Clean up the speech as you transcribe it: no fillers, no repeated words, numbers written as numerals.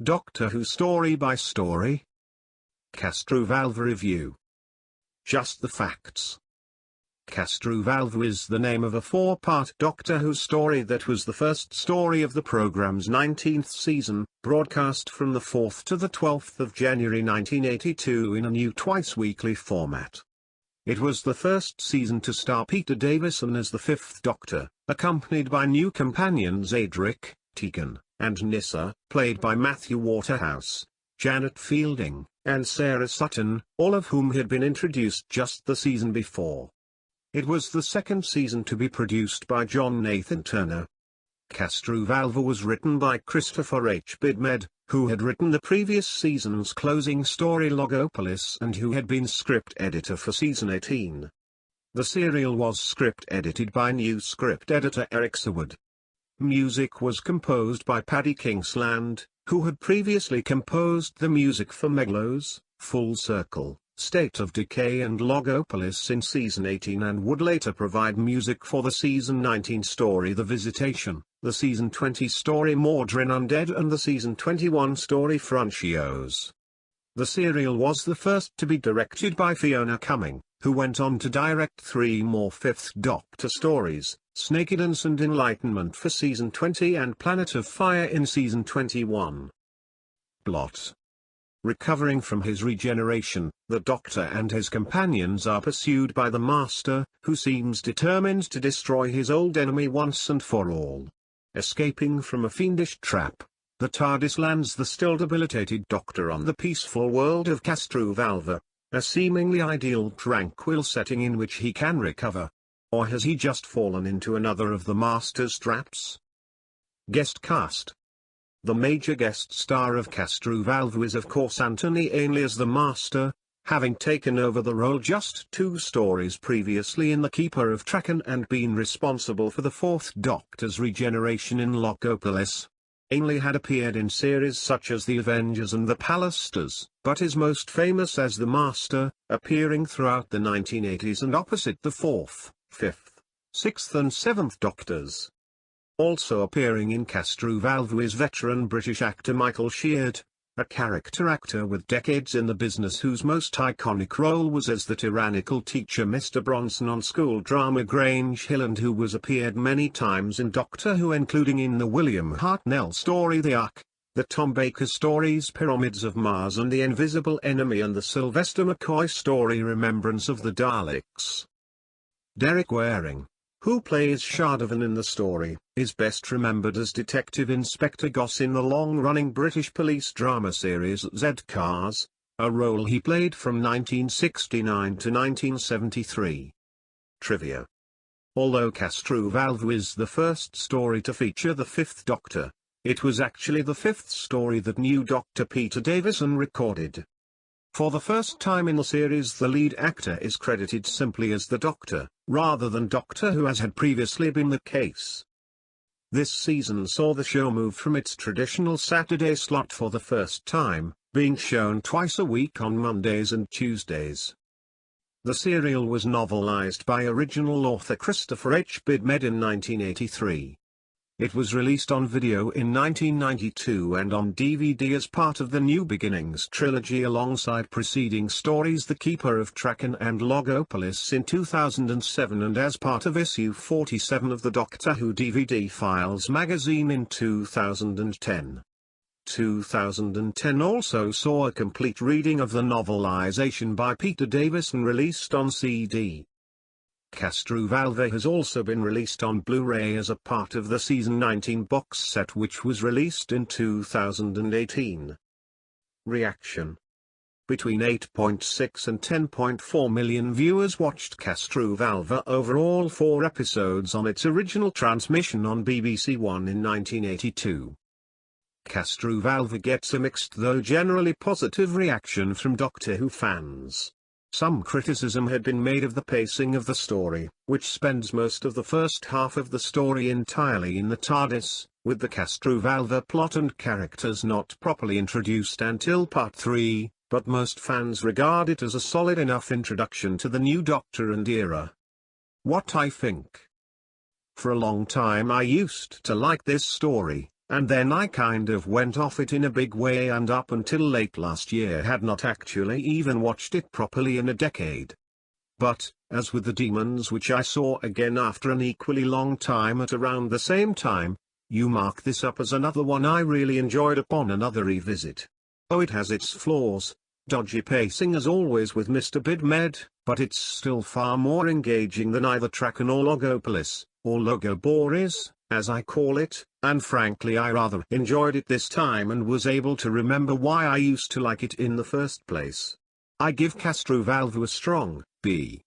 Doctor Who Story by Story. Castrovalva Review. Just the facts. Castrovalva is the name of a four-part Doctor Who story that was the first story of the programme's 19th season, broadcast from the 4th to the 12th of January 1982 in a new twice-weekly format. It was the first season to star Peter Davison as the Fifth Doctor, accompanied by new companions Adric, Tegan, and Nyssa, played by Matthew Waterhouse, Janet Fielding, and Sarah Sutton, all of whom had been introduced just the season before. It was the second season to be produced by John Nathan Turner. Castrovalva was written by Christopher H. Bidmed, who had written the previous season's closing story Logopolis and who had been script editor for season 18. The serial was script edited by new script editor Eric Saward. Music was composed by Paddy Kingsland, who had previously composed the music for Meglos, Full Circle, State of Decay and Logopolis in season 18 and would later provide music for the season 19 story The Visitation, the season 20 story Mordrin Undead and the season 21 story Francios. The serial was the first to be directed by Fiona Cumming, who went on to direct three more Fifth Doctor stories, Snake Eaters and Enlightenment for season 20 and Planet of Fire in season 21. Plot. Recovering from his regeneration, the Doctor and his companions are pursued by the Master, who seems determined to destroy his old enemy once and for all. Escaping from a fiendish trap, the TARDIS lands the still debilitated Doctor on the peaceful world of Castrovalva, a seemingly ideal tranquil setting in which he can recover. Or has he just fallen into another of the Master's traps? Guest cast. The major guest star of Castrovalva is of course Anthony Ainley as the Master, having taken over the role just 2 stories previously in The Keeper of Traken and been responsible for the Fourth Doctor's regeneration in Logopolis. Ainley had appeared in series such as The Avengers and The Palasters, but is most famous as the Master, appearing throughout the 1980s and opposite the 4th, 5th, 6th and 7th Doctors. Also appearing in Castrovalva is veteran British actor Michael Sheard, a character actor with decades in the business whose most iconic role was as the tyrannical teacher Mr. Bronson on school drama Grange Hill and who has appeared many times in Doctor Who including in the William Hartnell story The Ark, the Tom Baker stories Pyramids of Mars and The Invisible Enemy and the Sylvester McCoy story Remembrance of the Daleks. Derek Waring, who plays Shardovan in the story, is best remembered as Detective Inspector Goss in the long-running British police drama series Z-Cars, a role he played from 1969 to 1973. Trivia. Although Castrovalva is the first story to feature the Fifth Doctor, it was actually the fifth story that new Dr. Peter Davison recorded. For the first time in the series the lead actor is credited simply as the Doctor, rather than Doctor Who as had previously been the case. This season saw the show move from its traditional Saturday slot for the first time, being shown twice a week on Mondays and Tuesdays. The serial was novelized by original author Christopher H. Bidmed in 1983. It was released on video in 1992 and on DVD as part of the New Beginnings trilogy alongside preceding stories The Keeper of Traken and Logopolis in 2007 and as part of issue 47 of the Doctor Who DVD Files magazine in 2010. 2010 also saw a complete reading of the novelization by Peter Davison released on CD. Castrovalva has also been released on Blu-ray as a part of the season 19 box set which was released in 2018. Reaction. Between 8.6 and 10.4 million viewers watched Castrovalva over all 4 episodes on its original transmission on BBC One in 1982. Castrovalva gets a mixed though generally positive reaction from Doctor Who fans. Some criticism had been made of the pacing of the story, which spends most of the first half of the story entirely in the TARDIS, with the Castrovalva plot and characters not properly introduced until Part 3, but most fans regard it as a solid enough introduction to the new Doctor and era. What I think. For a long time I used to like this story, and then I kind of went off it in a big way, and up until late last year had not actually even watched it properly in a decade. But, as with the demons which I saw again after an equally long time at around the same time, you mark this up as another one I really enjoyed upon another revisit. Oh, it has its flaws, dodgy pacing as always with Mr. Bidmed, but it's still far more engaging than either Traken or Logopolis, or Logoboris, as I call it, and frankly I rather enjoyed it this time and was able to remember why I used to like it in the first place. I give Castrovalva a strong B.